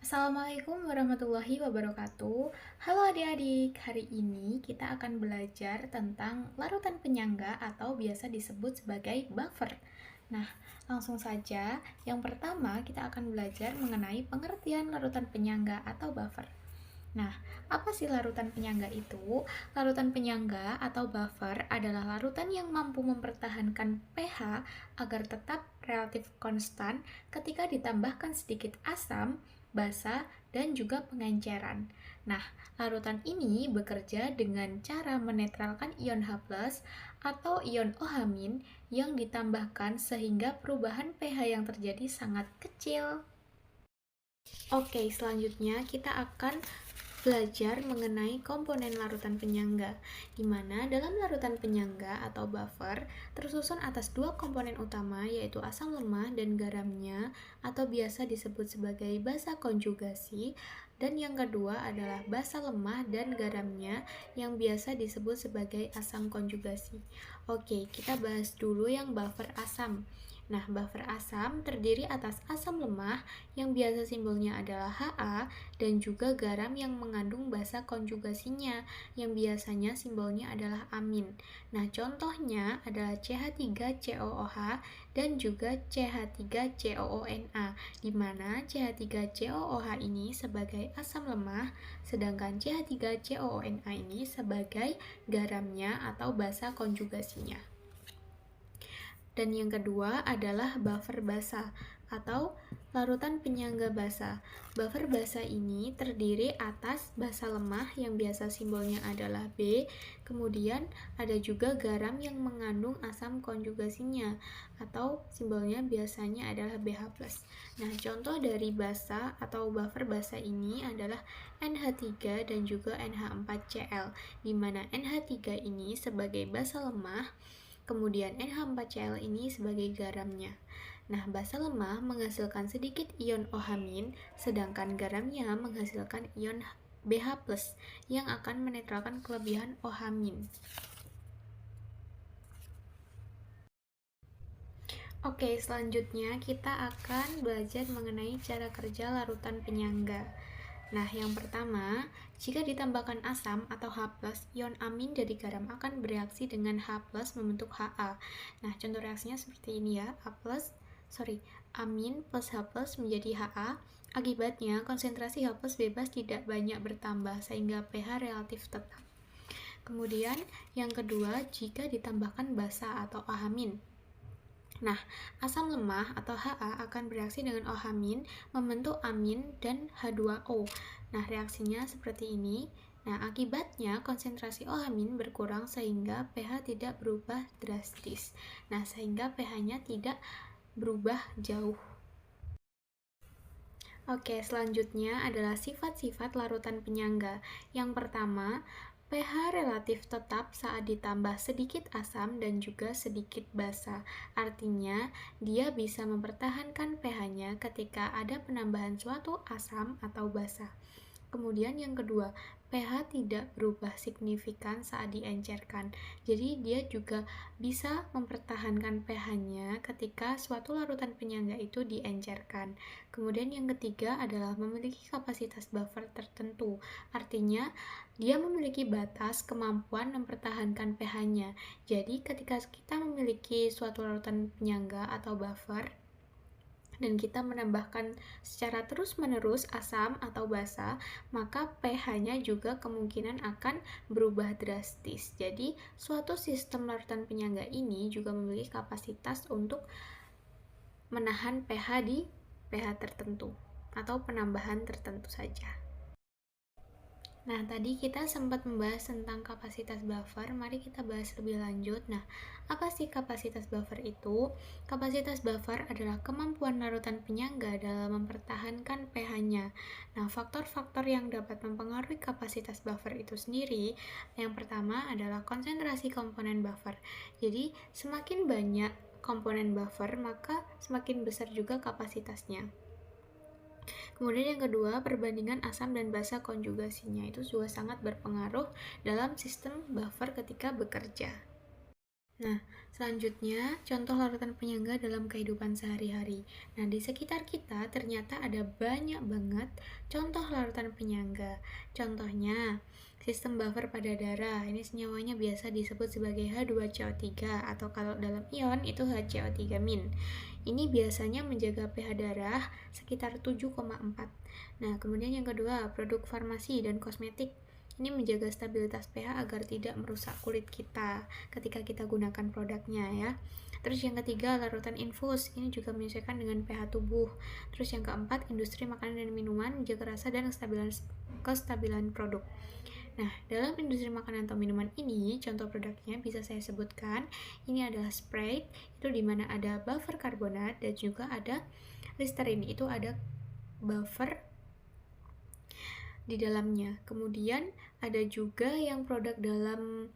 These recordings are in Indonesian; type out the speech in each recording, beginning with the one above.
Assalamualaikum warahmatullahi wabarakatuh. Halo adik-adik, hari ini kita akan belajar tentang larutan penyangga atau biasa disebut sebagai buffer. Nah, langsung saja. Yang pertama, kita akan belajar mengenai pengertian larutan penyangga atau buffer. Nah, apa sih larutan penyangga itu? Larutan penyangga atau buffer adalah larutan yang mampu mempertahankan pH agar tetap relatif konstan ketika ditambahkan sedikit asam, basa, dan juga pengenceran. Nah, larutan ini bekerja dengan cara menetralkan ion H+ atau ion OH- yang ditambahkan sehingga perubahan pH yang terjadi sangat kecil. Oke, selanjutnya kita akan belajar mengenai komponen larutan penyangga, di mana dalam larutan penyangga atau buffer tersusun atas dua komponen utama, yaitu asam lemah dan garamnya, atau biasa disebut sebagai basa konjugasi, dan yang kedua adalah basa lemah dan garamnya, yang biasa disebut sebagai asam konjugasi. Oke, kita bahas dulu yang buffer asam. Nah, buffer asam terdiri atas asam lemah yang biasa simbolnya adalah Ha dan juga garam yang mengandung basa konjugasinya yang biasanya simbolnya adalah amin. Nah, contohnya adalah CH3COOH dan juga CH3COONA, di mana CH3COOH ini sebagai asam lemah, sedangkan CH3COONA ini sebagai garamnya atau basa konjugasinya. Dan yang kedua adalah buffer basa atau larutan penyangga basa. Buffer basa ini terdiri atas basa lemah yang biasa simbolnya adalah B, kemudian ada juga garam yang mengandung asam konjugasinya atau simbolnya biasanya adalah BH+. Nah, contoh dari basa atau buffer basa ini adalah NH3 dan juga NH4Cl, di mana NH3 ini sebagai basa lemah, kemudian NH4Cl ini sebagai garamnya. Nah, basa lemah menghasilkan sedikit ion OH-, sedangkan garamnya menghasilkan ion BH+ yang akan menetralkan kelebihan OH-. Oke, selanjutnya kita akan belajar mengenai cara kerja larutan penyangga. Nah, yang pertama, jika ditambahkan asam atau H+, ion amin dari garam akan bereaksi dengan H+ membentuk Ha. Nah, contoh reaksinya seperti ini ya. Amin plus H+ menjadi Ha. Akibatnya, konsentrasi H+ bebas tidak banyak bertambah sehingga pH relatif tetap. Kemudian, yang kedua, jika ditambahkan basa atau OH-. Nah, asam lemah atau Ha akan bereaksi dengan OH- membentuk amin dan H2O. Nah, reaksinya seperti ini. Nah, akibatnya konsentrasi OH- berkurang sehingga pH tidak berubah drastis. Nah, sehingga pH-nya tidak berubah jauh. Oke, selanjutnya adalah sifat-sifat larutan penyangga. Yang pertama, pH relatif tetap saat ditambah sedikit asam dan juga sedikit basa. Artinya, dia bisa mempertahankan pH-nya ketika ada penambahan suatu asam atau basa. Kemudian yang kedua, pH tidak berubah signifikan saat diencerkan. Jadi dia juga bisa mempertahankan pH-nya ketika suatu larutan penyangga itu diencerkan. Kemudian yang ketiga adalah memiliki kapasitas buffer tertentu. Artinya dia memiliki batas kemampuan mempertahankan pH-nya. Jadi ketika kita memiliki suatu larutan penyangga atau buffer dan kita menambahkan secara terus-menerus asam atau basa, maka pH-nya juga kemungkinan akan berubah drastis. Jadi, suatu sistem larutan penyangga ini juga memiliki kapasitas untuk menahan pH di pH tertentu atau penambahan tertentu saja. Nah, tadi kita sempat membahas tentang kapasitas buffer. Mari kita bahas lebih lanjut. Nah, apa sih kapasitas buffer itu? Kapasitas buffer adalah kemampuan larutan penyangga dalam mempertahankan pH-nya. Nah, faktor-faktor yang dapat mempengaruhi kapasitas buffer itu sendiri, yang pertama adalah konsentrasi komponen buffer. Jadi, semakin banyak komponen buffer, maka semakin besar juga kapasitasnya. Kemudian yang kedua, perbandingan asam dan basa konjugasinya itu juga sangat berpengaruh dalam sistem buffer ketika bekerja. Nah, selanjutnya contoh larutan penyangga dalam kehidupan sehari-hari. Nah, di sekitar kita ternyata ada banyak banget contoh larutan penyangga. Contohnya, sistem buffer pada darah. Ini senyawanya biasa disebut sebagai H2CO3 atau kalau dalam ion itu HCO3-. Ini biasanya menjaga pH darah sekitar 7,4. Nah, kemudian yang kedua, produk farmasi dan kosmetik. Ini menjaga stabilitas pH agar tidak merusak kulit kita ketika kita gunakan produknya ya. Terus yang ketiga, larutan infus. Ini juga menyesuaikan dengan pH tubuh. Terus yang keempat, industri makanan dan minuman menjaga rasa dan kestabilan produk. Nah, dalam industri makanan atau minuman ini, contoh produknya bisa saya sebutkan. Ini adalah Sprite, itu dimana ada buffer karbonat dan juga ada Listerine, itu ada buffer di dalamnya. Kemudian ada juga yang produk dalam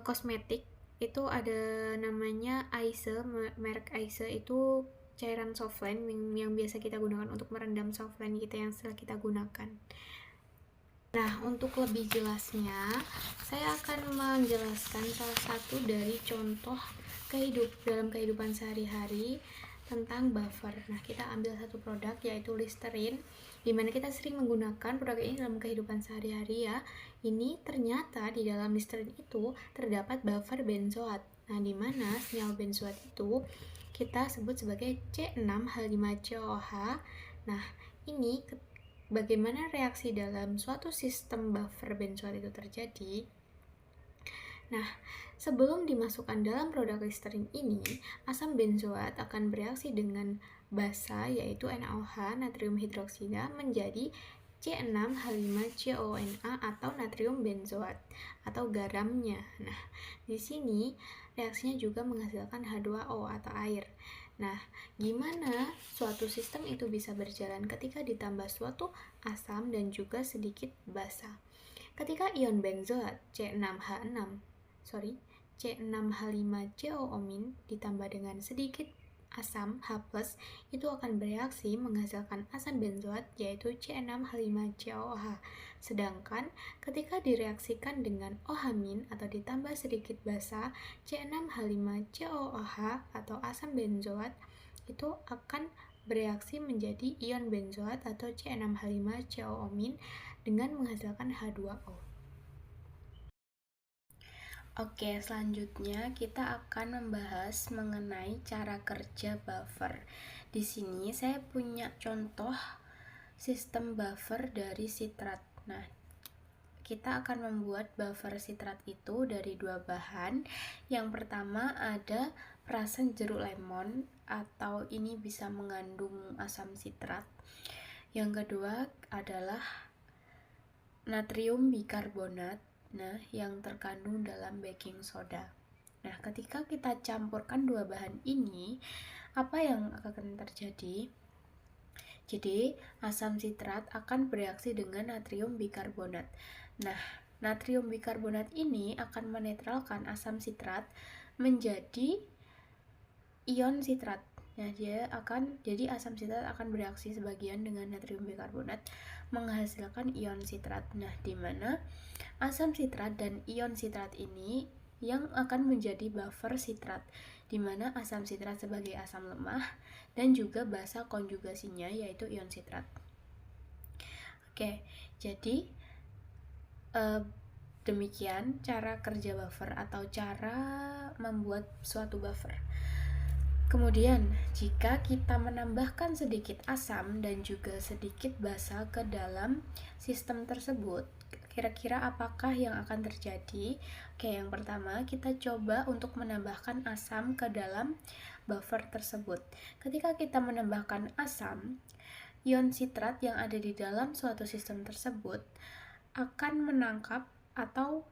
kosmetik, itu ada namanya Aise, merek Aise, itu cairan softline yang biasa kita gunakan untuk merendam softline kita yang setelah kita gunakan. Nah, untuk lebih jelasnya, saya akan menjelaskan salah satu dari contoh dalam kehidupan sehari-hari tentang buffer. Nah, kita ambil satu produk yaitu Listerine, dimana kita sering menggunakan produk ini dalam kehidupan sehari-hari ya. Ini ternyata di dalam Listerine itu terdapat buffer benzoat. Nah, dimana senyawa benzoat itu kita sebut sebagai C6H5COH. Nah, ini bagaimana reaksi dalam suatu sistem buffer benzoat itu terjadi? Nah, sebelum dimasukkan dalam produk Listerine ini, asam benzoat akan bereaksi dengan basa yaitu NaOH, natrium hidroksida, menjadi C6H5CONa atau natrium benzoat atau garamnya. Nah, di sini reaksinya juga menghasilkan H2O atau air. Nah, gimana suatu sistem itu bisa berjalan ketika ditambah suatu asam dan juga sedikit basa? Ketika ion benzoat C6H5CO ditambah dengan sedikit asam H+, itu akan bereaksi menghasilkan asam benzoat yaitu C6H5COOH. Sedangkan ketika direaksikan dengan OH- atau ditambah sedikit basa C6H5COOH atau asam benzoat itu akan bereaksi menjadi ion benzoat atau C6H5COO- dengan menghasilkan H2O. Oke, selanjutnya kita akan membahas mengenai cara kerja buffer. Di sini saya punya contoh sistem buffer dari sitrat. Nah, kita akan membuat buffer sitrat itu dari dua bahan. Yang pertama ada perasan jeruk lemon atau ini bisa mengandung asam sitrat. Yang kedua adalah natrium bikarbonat, nah yang terkandung dalam baking soda. Nah, ketika kita campurkan dua bahan ini, apa yang akan terjadi? Jadi, asam sitrat akan bereaksi dengan natrium bikarbonat. Nah, natrium bikarbonat ini akan menetralkan asam sitrat menjadi ion sitrat. Nah, jadi asam sitrat akan bereaksi sebagian dengan natrium bikarbonat menghasilkan ion sitrat. Nah, di mana asam sitrat dan ion sitrat ini yang akan menjadi buffer sitrat, di mana asam sitrat sebagai asam lemah dan juga basa konjugasinya yaitu ion sitrat. Oke, jadi demikian cara kerja buffer atau cara membuat suatu buffer. Kemudian, jika kita menambahkan sedikit asam dan juga sedikit basa ke dalam sistem tersebut, kira-kira apakah yang akan terjadi? Oke, yang pertama kita coba untuk menambahkan asam ke dalam buffer tersebut. Ketika kita menambahkan asam, ion sitrat yang ada di dalam suatu sistem tersebut akan menangkap atau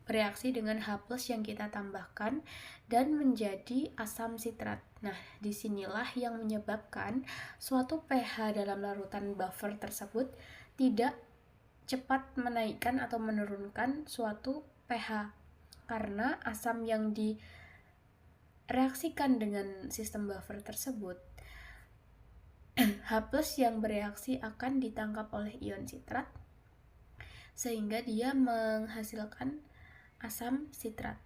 bereaksi dengan H+ yang kita tambahkan dan menjadi asam sitrat. Nah, disinilah yang menyebabkan suatu pH dalam larutan buffer tersebut tidak cepat menaikkan atau menurunkan suatu pH karena asam yang direaksikan dengan sistem buffer tersebut H+ yang bereaksi akan ditangkap oleh ion sitrat sehingga dia menghasilkan asam sitrat.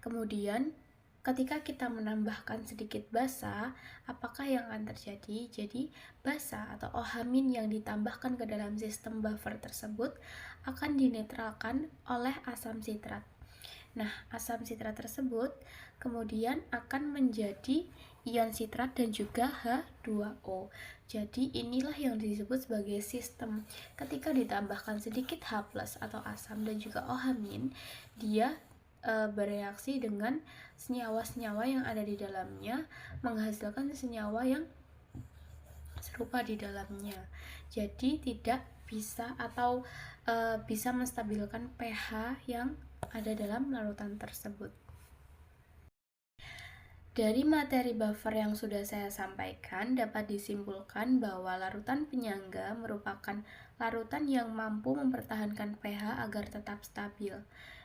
Kemudian ketika kita menambahkan sedikit basa, apakah yang akan terjadi? Jadi basa atau ohamin yang ditambahkan ke dalam sistem buffer tersebut akan dinetralkan oleh asam sitrat. Nah, asam sitrat tersebut kemudian akan menjadi ion sitrat dan juga H2O. Jadi inilah yang disebut sebagai sistem. Ketika ditambahkan sedikit H+ atau asam dan juga ohamin, dia bereaksi dengan senyawa-senyawa yang ada di dalamnya, menghasilkan senyawa yang serupa di dalamnya. Jadi tidak bisa atau bisa menstabilkan pH yang ada dalam larutan tersebut. Dari materi buffer yang sudah saya sampaikan, dapat disimpulkan bahwa larutan penyangga merupakan larutan yang mampu mempertahankan pH agar tetap stabil.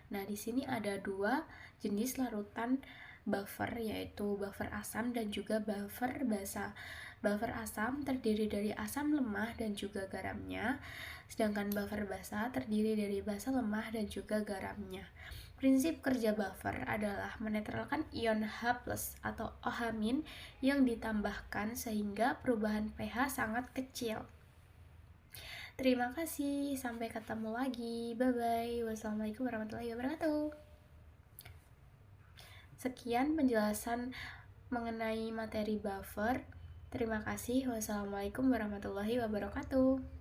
Nah, di sini ada dua jenis larutan buffer, yaitu buffer asam dan juga buffer basa. Buffer asam terdiri dari asam lemah dan juga garamnya, sedangkan buffer basa terdiri dari basa lemah dan juga garamnya. Prinsip kerja buffer adalah menetralkan ion H+ atau ohamin yang ditambahkan sehingga perubahan pH sangat kecil. Terima kasih, sampai ketemu lagi. Bye-bye. Wassalamualaikum warahmatullahi wabarakatuh. Sekian penjelasan mengenai materi buffer. Terima kasih. Wassalamualaikum warahmatullahi wabarakatuh.